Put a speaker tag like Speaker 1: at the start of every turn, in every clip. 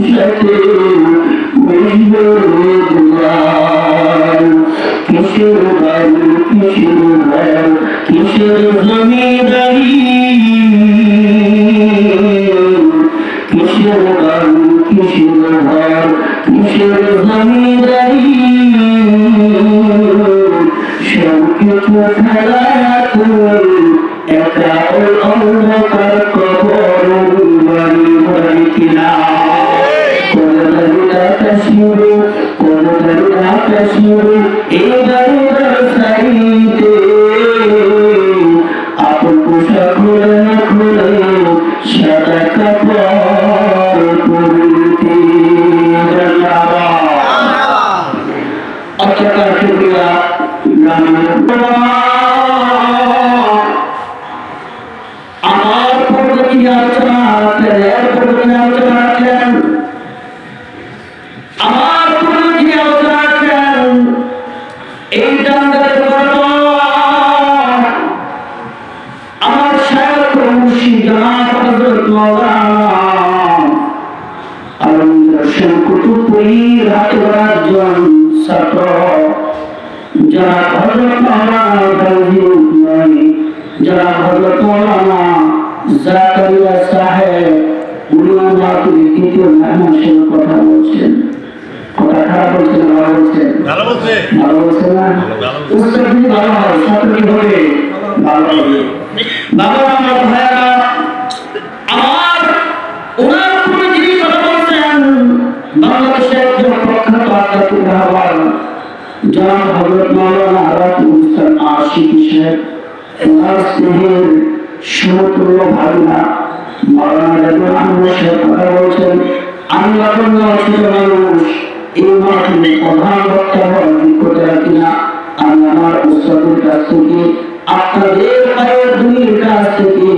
Speaker 1: সাথে মিশবে দুয়ার কিসের বাড়ি কিসের ঘর কিসের জমিদারি কিসের বাড়ি কিসের ঘর কিসের জমিদারি সব কিছু ফেলায়া তুমি একা ওই অন্ধকার কবর বাড়ি বাড়ি কিনা কাশ্মীরে কোন কাশ্মীরে এই বাড়ির সাইতে আপন পোশাক খুলে না খুলে সাদা কাপড় পরিতে অচকার শুক্রিয়া আমার পূর্ববর্তী আলোচনা রাখলেন আমার পূর্ববর্তী আলোচনা রাখলেন এই জান্নাতের আমার শায়খ মুর্শিদ জনাব হযরত মাওলানা আলমগীর হোসেন কুতুবপুরীর হাতে একজন ছাত্র জনাব হযরত মাওলানা ফয়জুল্লাহ জনাব হযরত মাওলানা জাকারিয়া সাহেব উলুমাতুল দ্বিতীয় মেহমান কথা বলছেন কথা খারাপ বলছেন ভালো বলছেন ভালো বলছেন না উত্তর যদি ভালো হয় ছাত্র কি হবে ভালো হবে বাবা আমার ভাইরা আমার ওনার পুরো যিনি কথা বলছেন বাংলাদেশের একজন প্রখ্যাত আধ্যাত্মিক রাহবার জনাব হযরত মাওলানা আরাফাতুল ইসলাম আশিকি সাহেব ওনার স্নেহের সমতুল্য ভাবনা মাওলানা জাদুল আহমদ সাহেব কথা বলছেন আমি লাবণ্য ছোট মানুষ এই মাহফিলে প্রধান বক্তা হওয়ার যোগ্যতা রাখি না আমি আমার উস্তাদের কাছ থেকে আপনাদের পায়ের ধুলির কাছ থেকে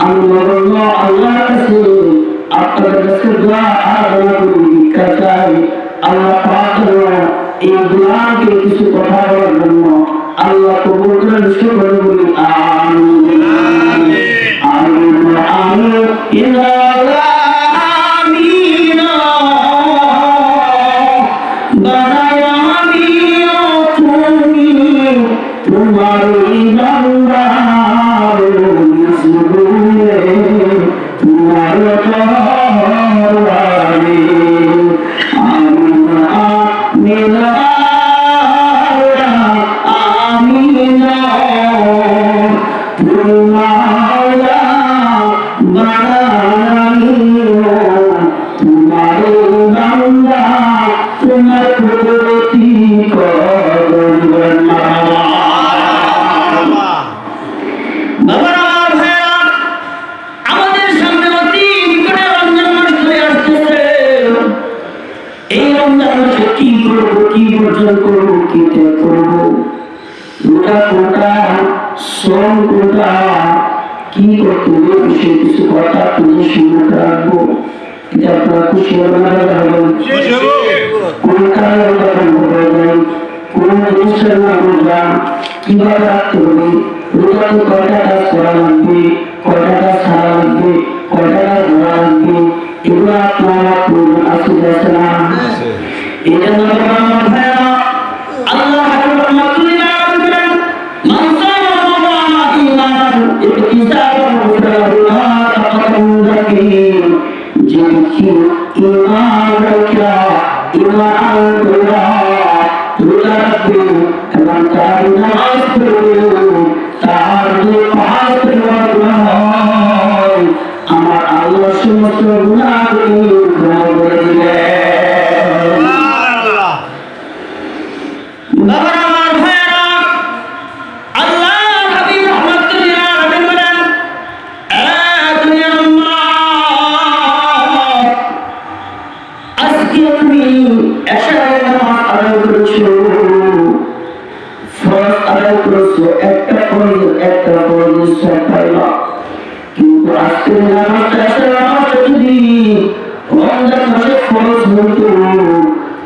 Speaker 1: আমি লাবণ্য আল্লাহর কাছে আপনাদের কাছে দোয়া আরাধনা করি ভিক্ষা চাই আল্লাহ পাক এই দোয়াকে কিছু কথা বলার জন্য আল্লাহ কবুল করেন সকলে বলি আমিন আমিন আমিন ইয়া আমিন বানায়া আমিন তুমি তোমার বান্দা সুবুলে তোমার দরবারে আমিন আমিন কি করতে হবে সে কিছু কথা তুমি শুনে রাখবো এটা আপনারা খুশি হবেন কোন কারণে কোন জিনিসের আমরা কিভাবে রাখতে হবে রোজাতে কয়টা কাজ করা লাগবে কয়টা কাজ ছাড়া লাগবে কয়টা কাজ ধরা লাগবে এগুলো আপনারা প্রয়োজন আছে যাচ্ছে না এই জন্য আমার ভাইরা আল্লাহ আমার আল্লাহ সমস্ত কিন্তু আজকে যদি রমজান মাসে খরচ হতো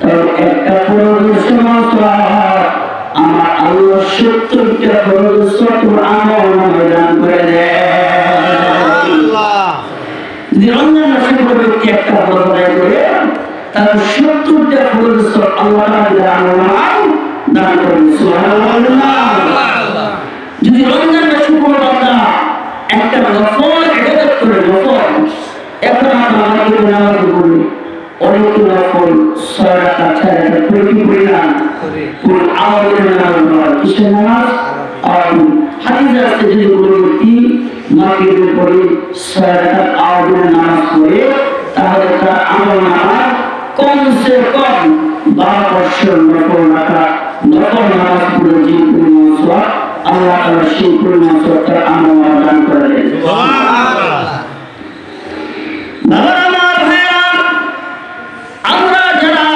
Speaker 1: তার একটা খরচের সমস্যা আমার আল্লাহ 70টা খরচ আমল দান করে দেয়। রমজান মাসে ব্যক্তি একটা খরচ করে অনেক নফল 6 রাকাত 4 রাকাত করে কি পড়লাম পুরো আমাদের নামাজ কিসের নামাজ হাদিসে আছে যদি কোনো ব্যক্তি মাগরিবের পরে 6 রাকাত আওয়াজের নামাজ পড়ে তাহলে তার আমল নামায় কমসে কম 12 বছর নফল নামাজ পড়ে যে পরিমাণ সওয়াব আল্লাহ তাআলা সেই পরিমাণ সওয়াব তার আমল নামায় দান করে দেন। সুবহানাল্লাহ। আমার ভাইরা, আমরা যারা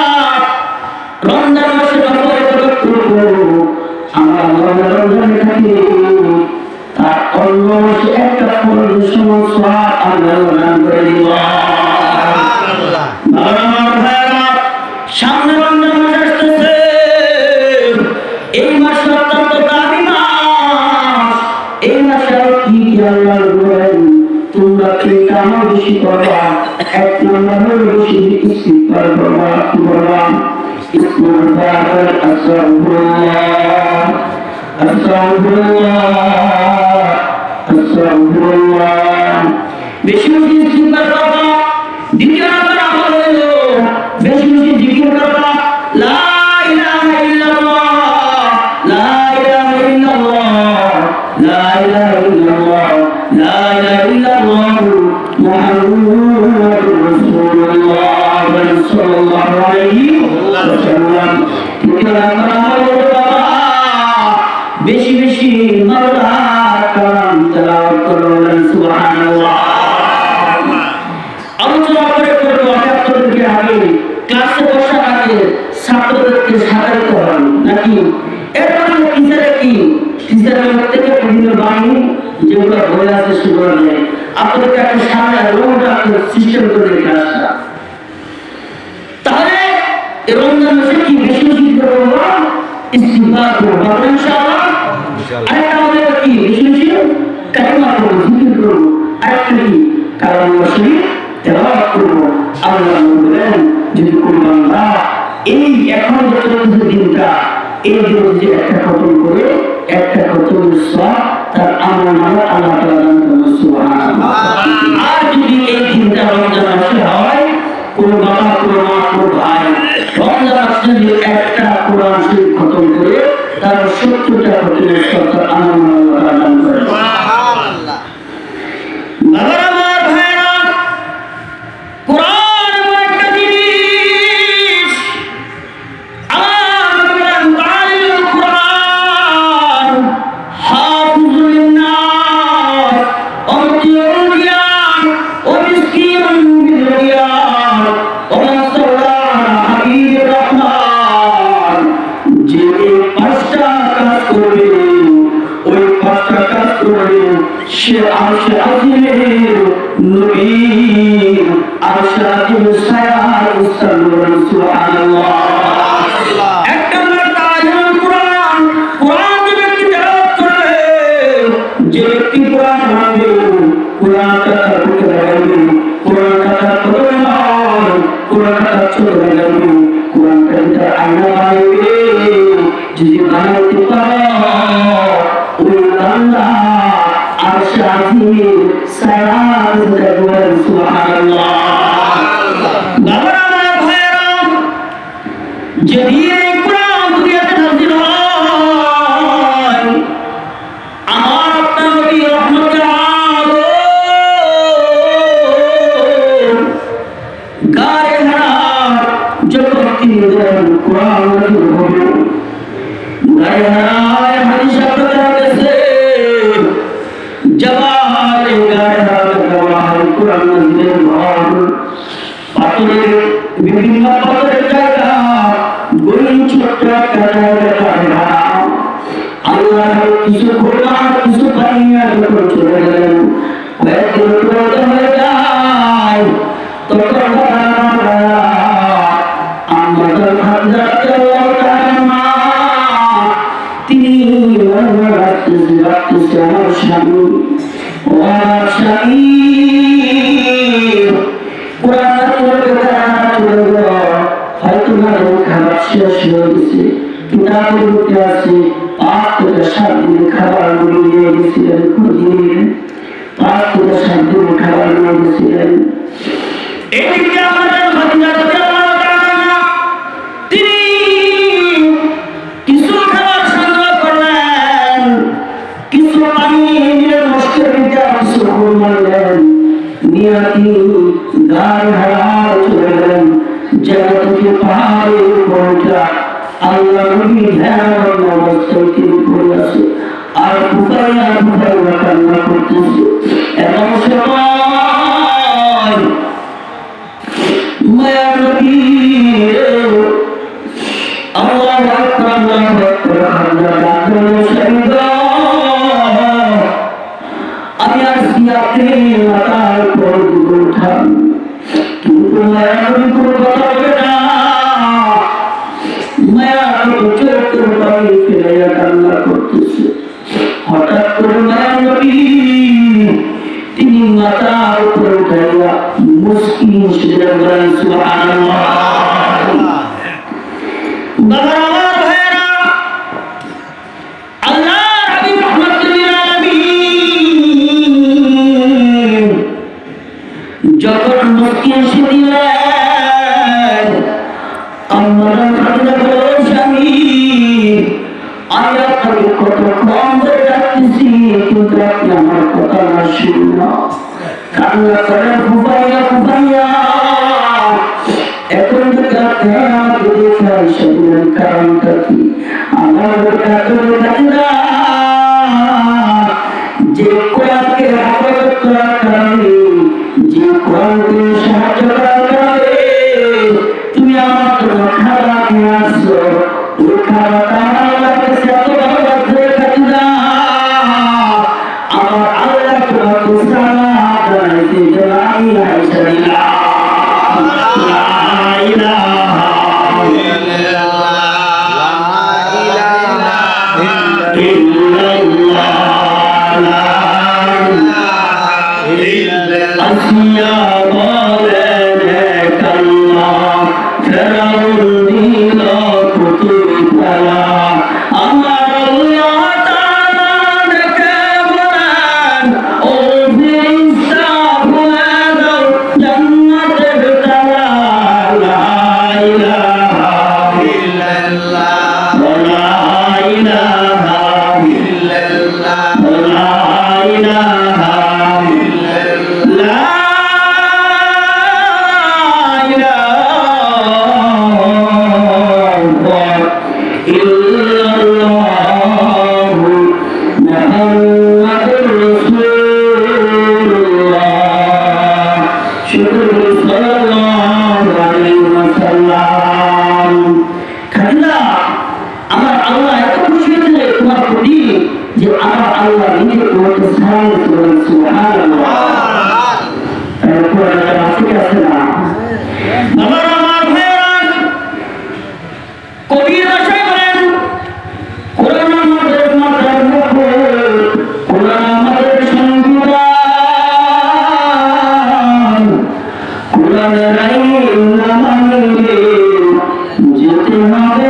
Speaker 1: রমজান মাসে নফল ইবাদত করব, আমরা রমজানে থাকি, তার অন্য মাসে একটা ফরজ সমান সওয়াব আল্লাহ দান করে দিব। সুবহানাল্লাহ। আমার ভাইরা, সামনে রমজান মাস আসতেছে, এই মাস অত্যন্ত দামি মাস। এই মাসে কি আল্লাহ বলেন, তোমরা কি আমল বেশি করবা? এক নম্বর হলো বেশি ইস্তিগফার করবা। কি করবা? ইস্তিগফার, আস্তাগফিরুল্লাহ, আস্তাগফিরুল্লাহ, আস্তাগফিরুল্লাহ। বেশি বেশি ইস্তিগফার করবা। দ্বিতীয় নম্বর আমল হলো বেশি বেশি জিকির করবা। লা ইলাহা ইল্লাল্লাহ, লা ইলাহা ইল্লাল্লাহ, লা ইলাহা ইল্লাল্লাহ, লা ইলাহা ইল্লাল্লাহ, মুহাম্মাদুর রাসূলুল্লাহ সাল্লাল্লাহু আলাইহি ওয়াসাল্লাম। তৃতীয় নম্বর আমল হলো বাবা বেশি বেশি মাওলার কালাম তেলাওয়াত করবেন। সুবহানাল্লাহ। আলোচনা করে করবো আপনাদেরকে আগে ক্লাসে বসার আগে ছাত্রদেরকে সাজাতে হবে নাকি? এরপরে টিচারে কি টিচারের থেকে বিভিন্ন বাণী যেগুলো বই আছে সেগুলো নিয়ে আপনাদেরকে একটা সামনে রোড সিস্টেম করে ক্লাসটা। তাহলে রমজান মাসে কি বেশি বেশি করবো? ইস্তিগফার করবো ইনশাআল্লাহ। আরেকটা আমাদের কি বেশি বেশি কালিমা করবো, জিকির করবো। আরেকটা কি কালাম শরীফ তেলাওয়াত করবো। আল্লাহ বলেন যদি কোনো বান্দা এই এখন যে চলতেছে দিনটা, এই দিন যে একটা খতম করে একটা খতম সওয়াব তার আমল নামায় আল্লাহ তাআলা দান করেন। সুবহানাল্লাহ। আর যদি এই দিনটা রমজান মাসে হয়, কোনো বাবা কোনো মা কোনো ভাই রমজান মাসে যদি একটা কোরআন শরীফ খতম করে তার 70টা খতমের সওয়াব তার আমল নামায় আল্লাহ দান করেন। সুবহানাল্লাহ। বাবা আমার ভাইরা, কোরআন এমন একটা জিনিস, আমার বলেন তালিমুল কোরআন হাফিজুল লিন্নাস অমতিউল রিয়ান ও মিসকিনুল বিল রিয়ান ও মাসআলানা হাবিবুর রহমান। যে পাঁচটা কাজ করবে, ওই পাঁচটা কাজ করবে সে আরশে আজিমের নবী, আরশে আজিমের ছায়ায় স্থান পাবেন। সুবহানাল্লাহ। এক নম্বর তালিমুল কোরআন, কোরআন যে ব্যক্তি তেলাওয়াত করবে, যে ব্যক্তি কোরআন মানবে, কোরআন কথা বলতে লাগবে, কোরআন কথা বলতে নয়, কোরআন কথা চলতে লাগবে, কোরআন কথা আয়না বানাবে। যদি বানাতে পারো ওই বান্দা আরশে আজিমের ছায়ায় থাকবেন। সুবহানাল্লাহ। বাবা আমার ভাইরা, যেদিন কোরআন দুনিয়াতে নাযিল হয়, আমার আপনার নবী রহমতের আলো গায়ে হারার যখন তিনি কোরআন নাযিল হলো, গায়ে হারায় হাদিস আপনাদের কাছে জবাবে গায়ে হারার জবাবে কোরআন নাযিলের ঘর, পাথরের বিভিন্ন পাথরের জায়গা, গলিন ছোট্ট একটা জায়গা, আল্লাহ কিছু ঘোড়া কিছু পানিয়া যখন চলে গেলেন, কয়েকদিন পরে হয়ে যায়, তখন আমাদের হাজরাতে মা তিনি রাখতেছে আমার স্বামী, ও আমার স্বামী হয়তো খাবার শেষ হয়ে গেছে, কিতাবের মধ্যে আছে 5 থেকে 7 দিনের খাবার নিয়ে গেছিলেন, 5 থেকে 7 দিনের খাবার নিয়ে গেছিলেন। এই আমাদের নিয়াতি গান হারার চলে গেলেন জায়গা থেকে পাহাড়ের উপরটা আল্লাহ নবী ধ্যান অবস্থায় তিনি পড়ে আছে আর ফুফাইয়া কান্না করতেছে এমন সময় মায়া নবী আল্লাহু আকবার আল্লাহু আকবার আমি আসছি আপনি মাতার উপর উঠান কিন্তু মায়া নবী কোনো কথা বলে না মায়া নবী চোখের পানি ফেলে কান্না করতেছে হঠাৎ করে মায়া নবী তিনি মাতার উপর উঠাইয়া মুস্কি মুসলিম বলেন সুবহানাল্লাহ বাবা আমার ভাইরা আল্লাহ হাবিব রাহমাতুল আলামিন যখন মুস্কি এসে দিলেন আমার খাজা বলে স্বামী আমি আপনাকে কত কম করে ডাকতেছি কিন্তু আপনি আমার কথা না শুনুন কান্না করেন ফুফাইয়া এখন থেকে আপনি আমাকে দেখে আসে বলেন কারণটা কি আমার যে কোরআনকে হেফাজত করার কারণে যে কোরআনকে সাহায্য করার কারণে তুমি আমার জন্য খাবার নিয়ে আসছো ওই খাবারটা আমার আল্লাহ কাছে এত ভালো লাগছে খাদিজা আমার আল্লাহ তোমাকে সালাম জানাইতে যে লা ইলাহা ইল্লাল্লাহ আসিয়া বলে কাল্লাহ ফেরাউন দিল কুতুব তালা আমার আল্লাহ তাআলা দেখে বলেন ও ফেরেশতা বলে দাও জান্নাতের তালা লা ইলাহা ইল্লাল্লাহ লা ইলাহা ইল্লাল্লাহ লা ইলাহা আমার আল্লাহ এত খুশি হয়েছে তোমার প্রতি যে আমার আল্লাহ নিজে তোমাকে সাহায্য করেন সুবহানাল্লাহ আছে না আমার ভাইয়েরা কবির আশায় করেন কোরআন আমাদের মাথার মুকুট কোরআন আমাদের সংবিধান কোরআনের আইন না মানলে যেতে হবে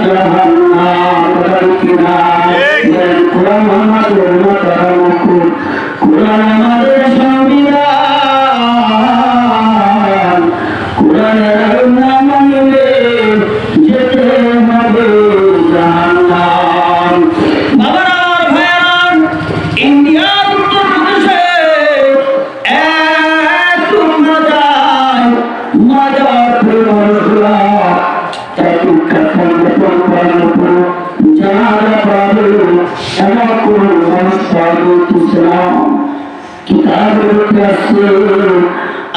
Speaker 1: জাহান্নাম কিনা কোরআন আমাদের মাথার মুকুট কোরআন আমাদের সংবিধান কোরআনের আইন না মানলে যেতে হবে জাহান্নাম বাবারা ভাইরা ইন্ডিয়ার উত্তর প্রদেশে এক মজার মানুষগুলা তাকে যারা পাবে এমন কোন মানুষ পাবে ইসলাম কিতাবের কাছে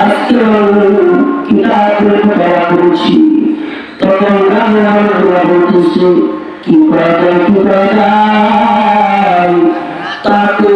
Speaker 1: আজকে কিতাবের কথা বলছি তখন মানুষগুলা বলতেছে কি করা যায় তাকে